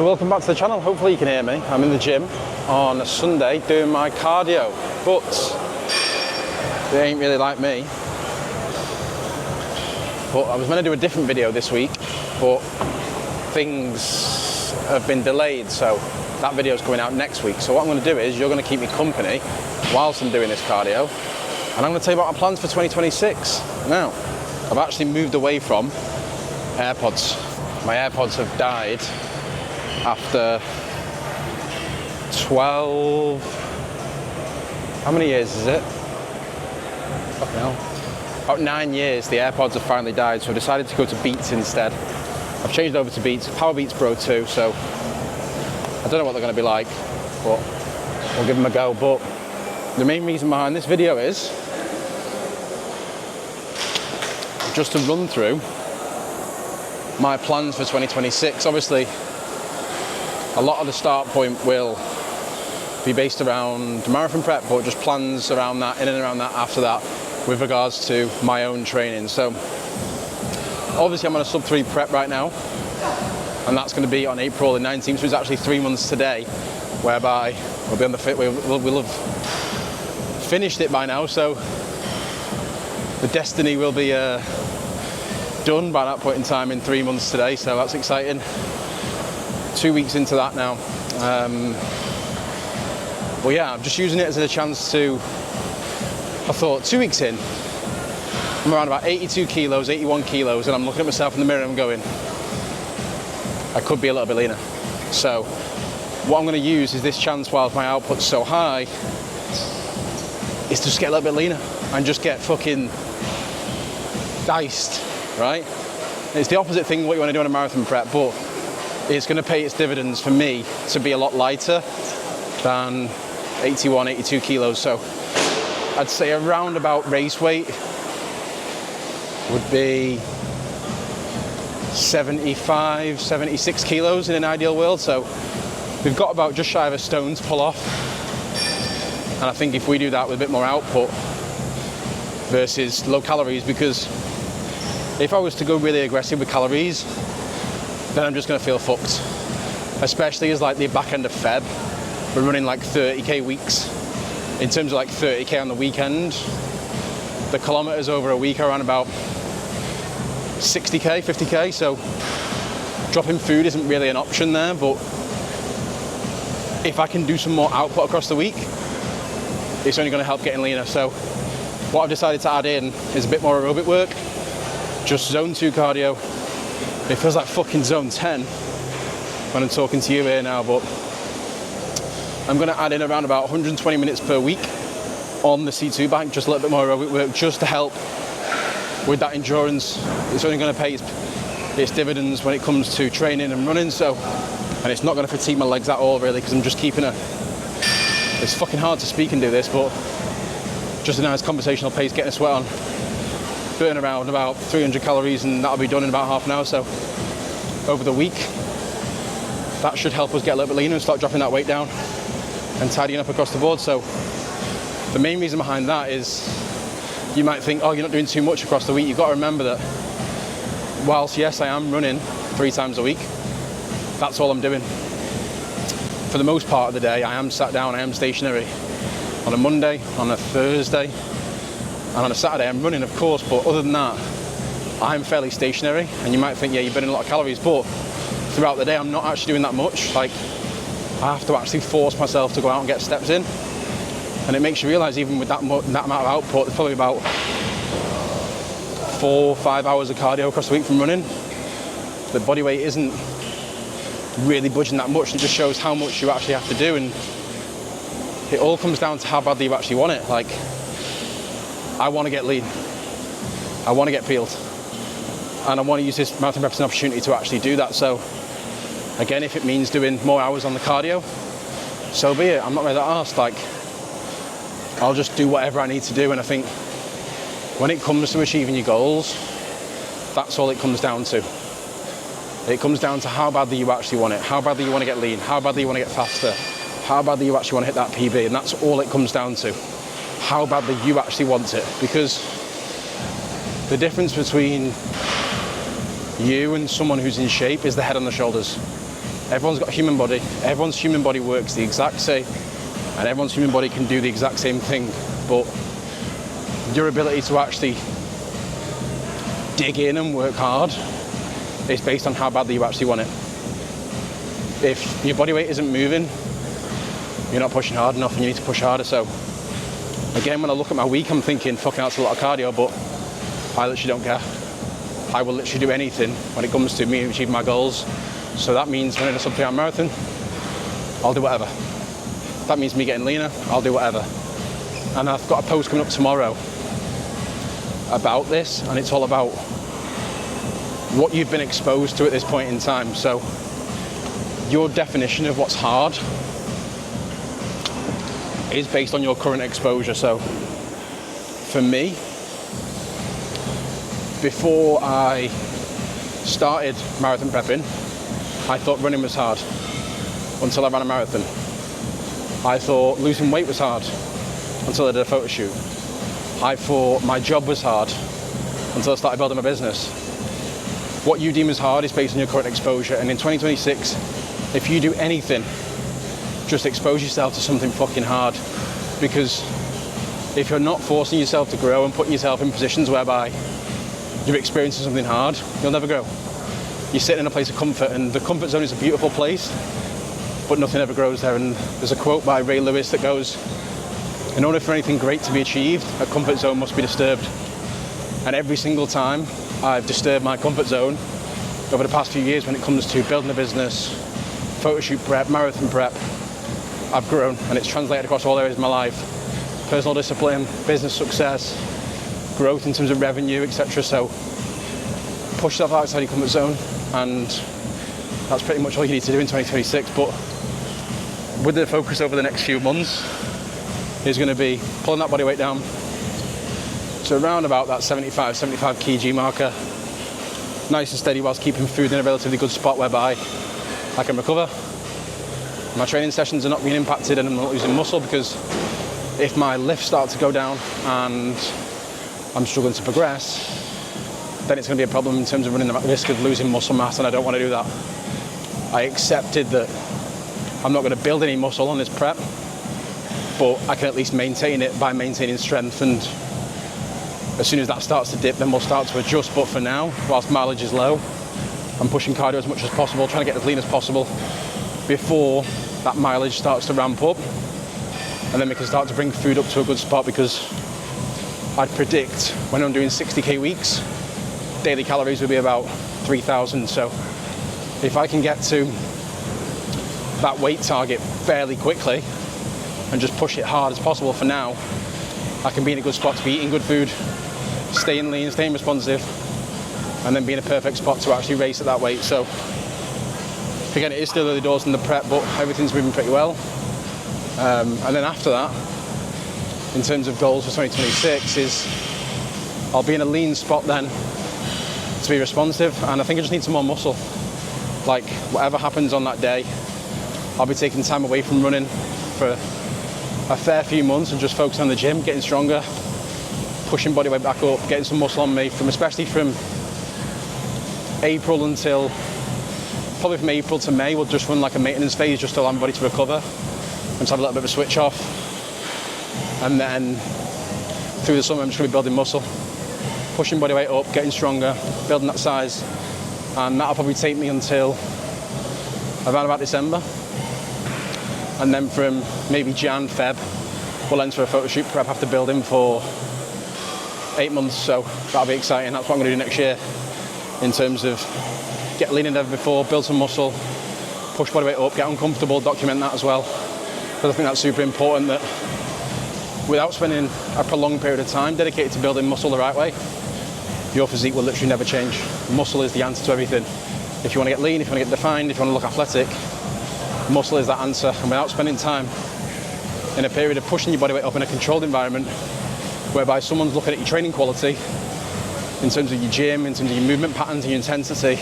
So welcome back to the channel. Hopefully you can hear me. I'm in the gym on a Sunday doing my cardio, but it ain't really like me. But I was meant to do a different video this week, but things have been delayed, so that video is coming out next week. So what I'm going to do is you're going to keep me company whilst I'm doing this cardio, and I'm going to tell you about my plans for 2026. Now, I've actually moved away from AirPods. My AirPods have died after 12, how many years is it? Fucking hell. About 9 years, the AirPods have finally died, so I decided to go to Beats instead. I've changed over to Beats, Powerbeats Pro 2, so I don't know what they're going to be like, but we'll give them a go. But the main reason behind this video is just to run through my plans for 2026. Obviously, a lot of the start point will be based around marathon prep, but just plans around that, in and around that after that, with regards to my own training. So obviously I'm on a sub 3 prep right now, and that's going to be on April the 19th, so it's actually 3 months today, whereby we'll be on the fit. We'll have finished it by now, so the destiny will be done by that point in time in 3 months today, so that's exciting. 2 weeks into that now. Well, yeah, I'm just using it as a chance to, I thought 2 weeks in, I'm around about 82 kilos, 81 kilos, and I'm looking at myself in the mirror and I'm going, I could be a little bit leaner. So what I'm going to use is this chance while my output's so high is to just get a little bit leaner and just get fucking diced, right? It's the opposite thing of what you want to do on a marathon prep, but it's going to pay its dividends for me to be a lot lighter than 81, 82 kilos. So I'd say around about race weight would be 75, 76 kilos in an ideal world. So we've got about just shy of a stone to pull off. And I think if we do that with a bit more output versus low calories, because if I was to go really aggressive with calories, then I'm just going to feel fucked. Especially as like the back end of Feb, we're running like 30k weeks. In terms of like 30k on the weekend, the kilometers over a week are around about 60k, 50k. So dropping food isn't really an option there, but if I can do some more output across the week, it's only going to help getting leaner. So what I've decided to add in is a bit more aerobic work, just zone 2 cardio. It feels like fucking zone 10 when I'm talking to you here now, but I'm going to add in around about 120 minutes per week on the C2 bike, just a little bit more aerobic work, just to help with that endurance. It's only going to pay its dividends when it comes to training and running, so, and it's not going to fatigue my legs at all really, because I'm just keeping it's fucking hard to speak and do this, but just a nice conversational pace, getting a sweat on, burn around about 300 calories, and that'll be done in about half an hour. So over the week, that should help us get a little bit leaner and start dropping that weight down and tidying up across the board. So the main reason behind that is, you might think, oh, you're not doing too much across the week. You've got to remember that whilst yes, I am running 3 times a week, that's all I'm doing. For the most part of the day, I am sat down, I am stationary. On a Monday, on a Thursday, and on a Saturday I'm running, of course, but other than that, I'm fairly stationary. And you might think, yeah, you're burning a lot of calories, but throughout the day I'm not actually doing that much. Like, I have to actually force myself to go out and get steps in. And it makes you realise, even with that amount of output, there's probably about 4 or 5 hours of cardio across the week from running. The body weight isn't really budging that much. It just shows how much you actually have to do, and it all comes down to how badly you actually want it. Like, I want to get lean, I want to get peeled, and I want to use this marathon prep as an opportunity to actually do that. So again, if it means doing more hours on the cardio, so be it. I'm not really that arsed. Like, I'll just do whatever I need to do. And I think when it comes to achieving your goals, that's all it comes down to. It comes down to how badly you actually want it, how badly you want to get lean, how badly you want to get faster, how badly you actually want to hit that PB, and that's all it comes down to. How badly you actually want it, because the difference between you and someone who's in shape is the head on the shoulders. Everyone's got a human body. Everyone's human body works the exact same, and everyone's human body can do the exact same thing. But your ability to actually dig in and work hard is based on how badly you actually want it. If your body weight isn't moving, you're not pushing hard enough, and you need to push harder. So again, when I look at my week, I'm thinking, fucking that's a lot of cardio, but I literally don't care. I will literally do anything when it comes to me achieving my goals. So that means running a sub-3-hour marathon, I'll do whatever. That means me getting leaner, I'll do whatever. And I've got a post coming up tomorrow about this, and it's all about what you've been exposed to at this point in time. So your definition of what's hard is based on your current exposure. So for me, before I started marathon prepping, I thought running was hard until I ran a marathon. I thought losing weight was hard until I did a photo shoot. I thought my job was hard until I started building my business. What you deem as hard is based on your current exposure, and in 2026, if you do anything, just expose yourself to something fucking hard, because if you're not forcing yourself to grow and putting yourself in positions whereby you're experiencing something hard, you'll never grow. You're sitting in a place of comfort, and the comfort zone is a beautiful place, but nothing ever grows there. And there's a quote by Ray Lewis that goes, in order for anything great to be achieved, a comfort zone must be disturbed. And every single time I've disturbed my comfort zone over the past few years when it comes to building a business, photo shoot prep, marathon prep, I've grown, and it's translated across all areas of my life. Personal discipline, business success, growth in terms of revenue, etc. So push yourself outside your comfort zone, and that's pretty much all you need to do in 2026. But with the focus over the next few months is going to be pulling that body weight down to around about that 75 kg marker, nice and steady, whilst keeping food in a relatively good spot whereby I can recover. My training sessions are not being impacted, and I'm not losing muscle, because if my lifts start to go down and I'm struggling to progress, then it's going to be a problem in terms of running the risk of losing muscle mass, and I don't want to do that. I accepted that I'm not going to build any muscle on this prep, but I can at least maintain it by maintaining strength, and as soon as that starts to dip, then we'll start to adjust. But for now, whilst mileage is low, I'm pushing cardio as much as possible, trying to get as lean as possible before that mileage starts to ramp up, and then we can start to bring food up to a good spot, because I'd predict when I'm doing 60k weeks, daily calories will be about 3,000. So if I can get to that weight target fairly quickly and just push it hard as possible for now, I can be in a good spot to be eating good food, staying lean, staying responsive, and then be in a perfect spot to actually race at that weight. So again, it is still early doors in the prep, but everything's moving pretty well. And then after that, in terms of goals for 2026, is I'll be in a lean spot then to be responsive, and I think I just need some more muscle. Like, whatever happens on that day, I'll be taking time away from running for a fair few months and just focusing on the gym, getting stronger, pushing body weight back up, getting some muscle on me, especially from April until, probably from April to May, we'll just run like a maintenance phase just to allow my body to recover and just have a little bit of a switch off. And then through the summer, I'm just going to be building muscle, pushing body weight up, getting stronger, building that size, and that'll probably take me until around about December. And then from maybe Jan, Feb, we'll enter a photo shoot prep after building for 8 months. So that'll be exciting. That's what I'm going to do next year in terms of get leaner than ever before, build some muscle, push body weight up, get uncomfortable, document that as well. Because I think that's super important, that without spending a prolonged period of time dedicated to building muscle the right way, your physique will literally never change. Muscle is the answer to everything. If you want to get lean, if you want to get defined, if you want to look athletic, muscle is that answer. And without spending time in a period of pushing your body weight up in a controlled environment, whereby someone's looking at your training quality, in terms of your gym, in terms of your movement patterns and your intensity,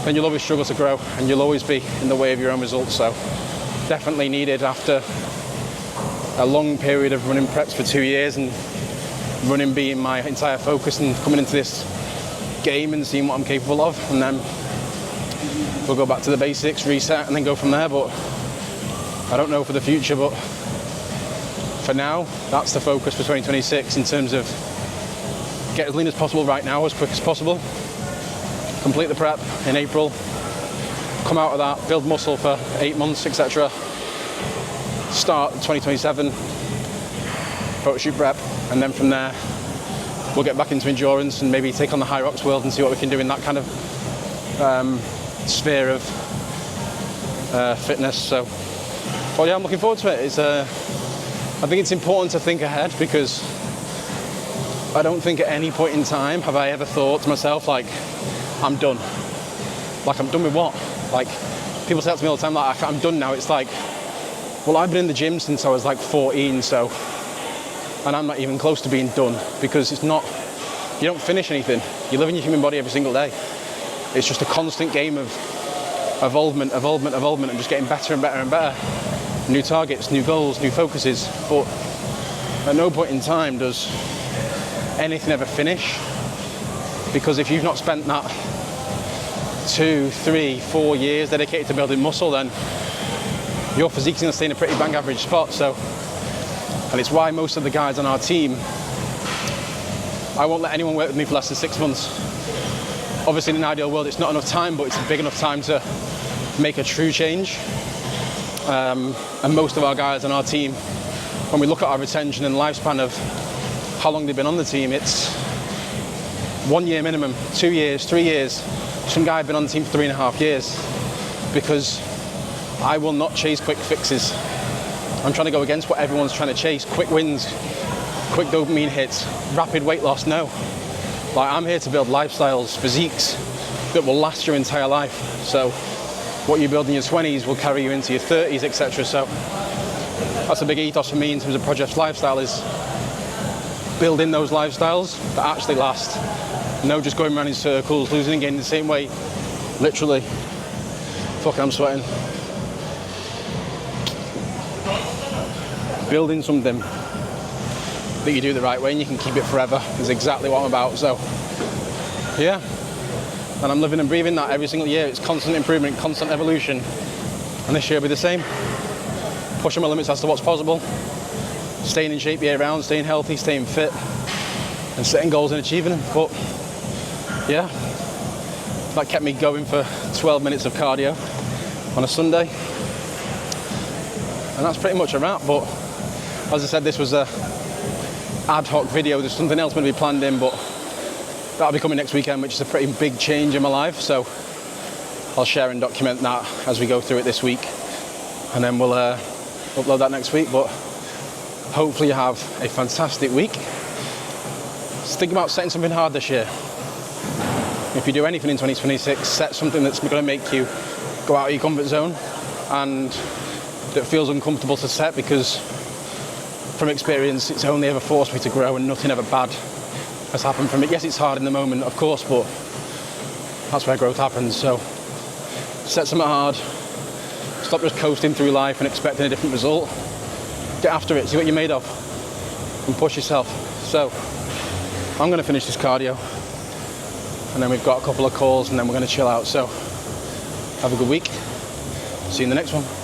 then you'll always struggle to grow, and you'll always be in the way of your own results. So definitely needed after a long period of running preps for 2 years, and running being my entire focus, and coming into this game and seeing what I'm capable of, and then we'll go back to the basics, reset, and then go from there. But I don't know for the future, but for now, that's the focus for 2026 in terms of get as lean as possible right now, as quick as possible, complete the prep in April, come out of that, build muscle for 8 months, etc. Start 2027, photo shoot prep, and then from there, we'll get back into endurance and maybe take on the Hyrox world and see what we can do in that kind of sphere of fitness. So, well, yeah, I'm looking forward to it. I think it's important to think ahead, because I don't think at any point in time have I ever thought to myself, like, I'm done. Like, I'm done with what? Like, people say that to me all the time, like, I'm done now. It's like, well, I've been in the gym since I was like 14, so, and I'm not even close to being done, because it's not, you don't finish anything. You live in your human body every single day. It's just a constant game of evolvement, and just getting better and better and better. New targets, new goals, new focuses, but at no point in time does anything ever finish, because if you've not spent that 2, 3, 4 years dedicated to building muscle, then your physique's going to stay in a pretty bang average spot. So, and it's why most of the guys on our team, I won't let anyone work with me for less than 6 months. Obviously, in an ideal world, it's not enough time, but it's a big enough time to make a true change. And most of our guys on our team, when we look at our retention and lifespan of how long they've been on the team, it's 1 year minimum, 2 years, 3 years. Some guy had been on the team for 3.5 years, because I will not chase quick fixes. I'm trying to go against what everyone's trying to chase. Quick wins, quick dopamine hits, rapid weight loss, no. Like, I'm here to build lifestyles, physiques that will last your entire life. So what you build in your 20s will carry you into your 30s, etc. So that's a big ethos for me in terms of Project Lifestyle, is building those lifestyles that actually last. No just going around in circles, losing and gaining the same weight. Literally. Fuck, I'm sweating. Building something that you do the right way and you can keep it forever is exactly what I'm about. So, yeah. And I'm living and breathing that every single year. It's constant improvement, constant evolution. And this year will be the same. Pushing my limits as to what's possible. Staying in shape year round, staying healthy, staying fit, and setting goals and achieving them. But, yeah, that kept me going for 12 minutes of cardio on a Sunday. And that's pretty much a wrap. But, as I said, this was a ad hoc video. There's something else going to be planned in, but that'll be coming next weekend, which is a pretty big change in my life. So I'll share and document that as we go through it this week, and then we'll upload that next week. But hopefully you have a fantastic week. Just think about setting something hard this year. If you do anything in 2026, set something that's going to make you go out of your comfort zone and that feels uncomfortable to set, because from experience, it's only ever forced me to grow, and nothing ever bad has happened from it. Yes, it's hard in the moment, of course, but that's where growth happens. So set something hard, stop just coasting through life and expecting a different result. Get after it, see what you're made of, and push yourself. So I'm going to finish this cardio, and then we've got a couple of calls, and then we're going to chill out. So have a good week. See you in the next one.